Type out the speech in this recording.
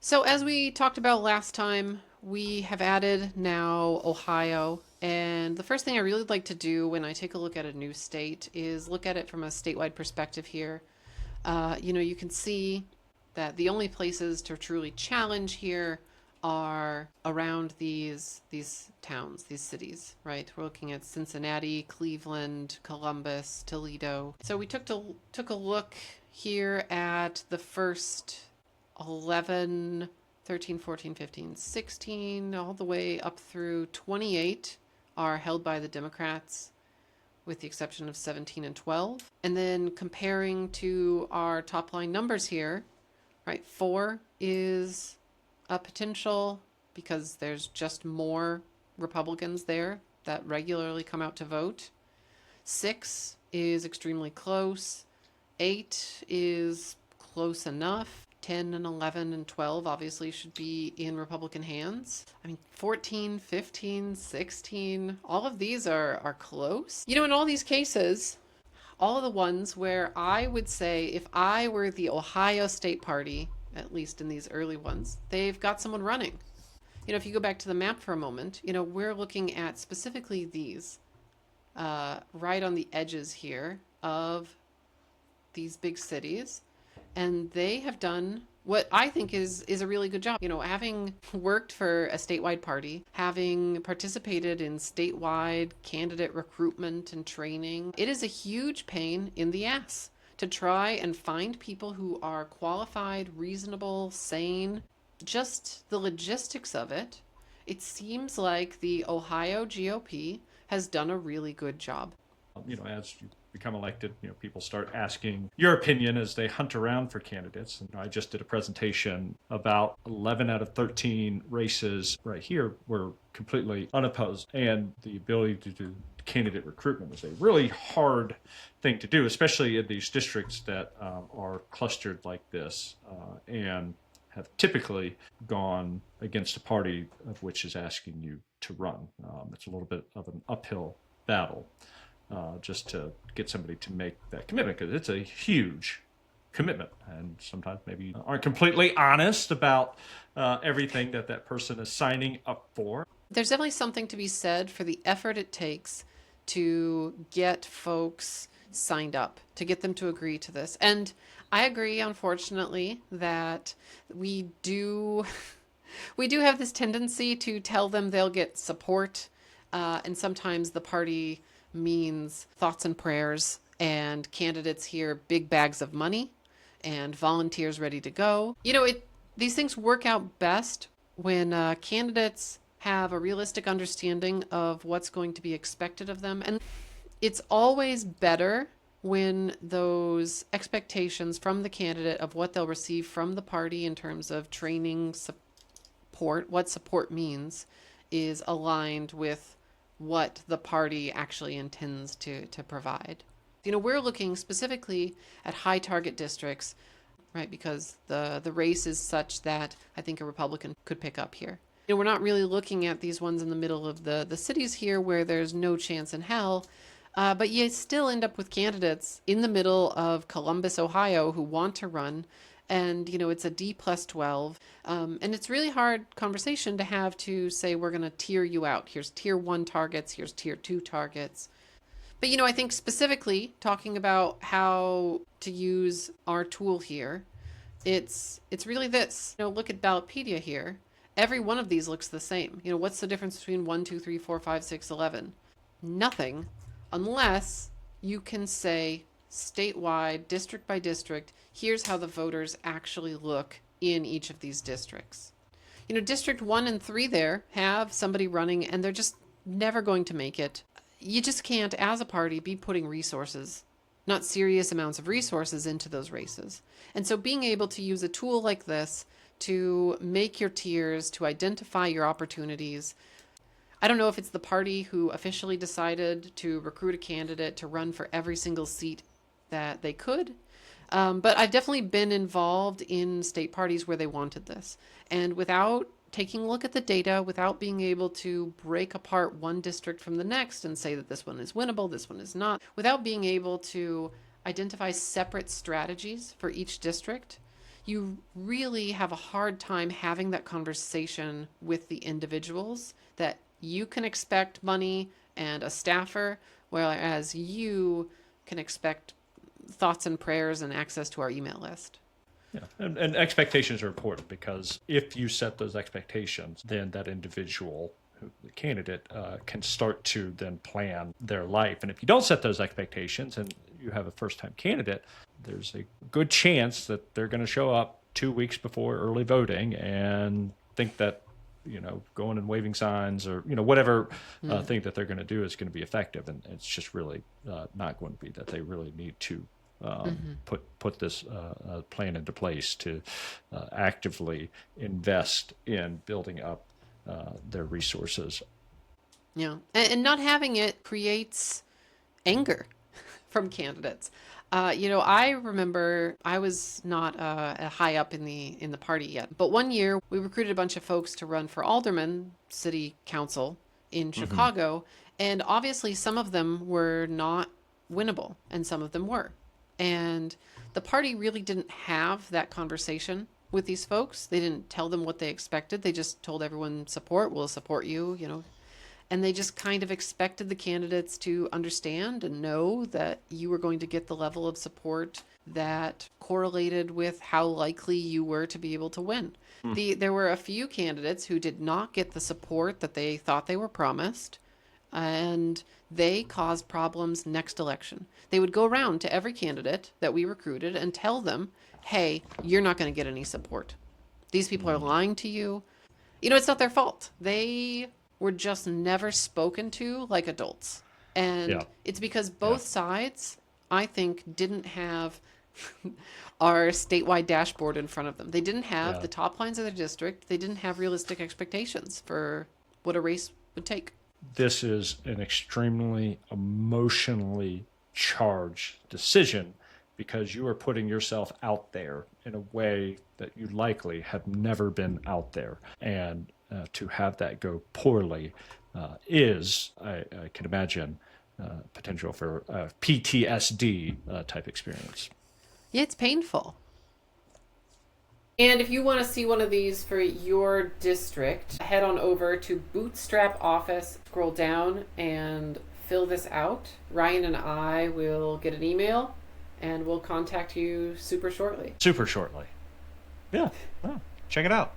So as we talked about last time, we have added now Ohio. And the first thing I really like to do when I take a look at a new state is look at it from a statewide perspective here. You can see that the only places to truly challenge here are around these towns, these cities, right? We're looking at Cincinnati, Cleveland, Columbus, Toledo. So we took a look here at the first 11, 13, 14, 15, 16, all the way up through 28 are held by the Democrats, with the exception of 17 and 12. And then comparing to our top line numbers here, right, 4 is a potential because there's just more Republicans there that regularly come out to vote. 6 is extremely close. 8 is close enough. 10 and 11 and 12 obviously should be in Republican hands. I mean, 14, 15, 16, all of these are close. In all these cases, all of the ones where I would say if I were the Ohio State Party, at least in these early ones, they've got someone running. If you go back to the map for a moment, we're looking at specifically these right on the edges here of these big cities. And they have done what I think is a really good job. Having worked for a statewide party, having participated in statewide candidate recruitment and training, it is a huge pain in the ass to try and find people who are qualified, reasonable, sane. Just the logistics of it, it seems like the Ohio GOP has done a really good job. As you become elected, people start asking your opinion as they hunt around for candidates. And I just did a presentation about 11 out of 13 races right here were completely unopposed. And the ability to do candidate recruitment is a really hard thing to do, especially in these districts that are clustered like this and have typically gone against a party of which is asking you to run. It's a little bit of an uphill battle. Just to get somebody to make that commitment, because it's a huge commitment, and sometimes maybe aren't completely honest about everything that person is signing up for. There's definitely something to be said for the effort it takes to get folks signed up, to get them to agree to this. And I agree, unfortunately, that we do have this tendency to tell them they'll get support, and sometimes the party means thoughts and prayers, and candidates here big bags of money and volunteers ready to go. These things work out best when candidates have a realistic understanding of what's going to be expected of them. And it's always better when those expectations from the candidate of what they'll receive from the party in terms of training, support, what support means, is aligned with what the party actually intends to provide. We're looking specifically at high target districts, right, because the race is such that I think a Republican could pick up here. We're not really looking at these ones in the middle of the cities here where there's no chance in hell, but you still end up with candidates in the middle of Columbus, Ohio, who want to run. And, it's a D plus 12. And it's really hard conversation to have to say, we're going to tier you out. Here's tier 1 targets. Here's tier 2 targets. But, I think specifically talking about how to use our tool here, it's really this. Look at Ballotpedia here. Every one of these looks the same. What's the difference between 1, 2, 3, 4, 5, 6, 11? Nothing, unless you can say statewide, district by district, here's how the voters actually look in each of these districts. District 1 and 3 there have somebody running and they're just never going to make it. You just can't, as a party, be putting resources, not serious amounts of resources, into those races. And so being able to use a tool like this to make your tiers, to identify your opportunities. I don't know if it's the party who officially decided to recruit a candidate to run for every single seat that they could. But I've definitely been involved in state parties where they wanted this. And without taking a look at the data, without being able to break apart one district from the next and say that this one is winnable, this one is not, without being able to identify separate strategies for each district, you really have a hard time having that conversation with the individuals that you can expect money and a staffer, whereas you can expect thoughts and prayers and access to our email list. Yeah, and expectations are important, because if you set those expectations, then that individual, the candidate, can start to then plan their life. And if you don't set those expectations and you have a first-time candidate, there's a good chance that they're going to show up 2 weeks before early voting and think that, going and waving signs or, whatever thing that they're going to do is going to be effective. And it's just really not going to be. That they really need to put this plan into place to actively invest in building up their resources. Yeah. And not having it creates anger from candidates. I remember I was not high up in the party yet, but one year we recruited a bunch of folks to run for alderman, city council in Chicago, and obviously some of them were not winnable, and some of them were. And the party really didn't have that conversation with these folks. They didn't tell them what they expected. They just told everyone, we'll support you, And they just kind of expected the candidates to understand and know that you were going to get the level of support that correlated with how likely you were to be able to win. There were a few candidates who did not get the support that they thought they were promised, and they caused problems next election. They would go around to every candidate that we recruited and tell them, hey, you're not going to get any support. These people are lying to you. It's not their fault. They were just never spoken to like adults. And it's because both sides, I think, didn't have our statewide dashboard in front of them. They didn't have the top lines of their district. They didn't have realistic expectations for what a race would take. This is an extremely emotionally charged decision, because you are putting yourself out there in a way that you likely have never been out there. And to have that go poorly is, I can imagine, potential for a PTSD type experience. Yeah, it's painful. And if you want to see one of these for your district, head on over to Bootstrap Office, scroll down, and fill this out. Ryan and I will get an email, and we'll contact you super shortly. Yeah, check it out.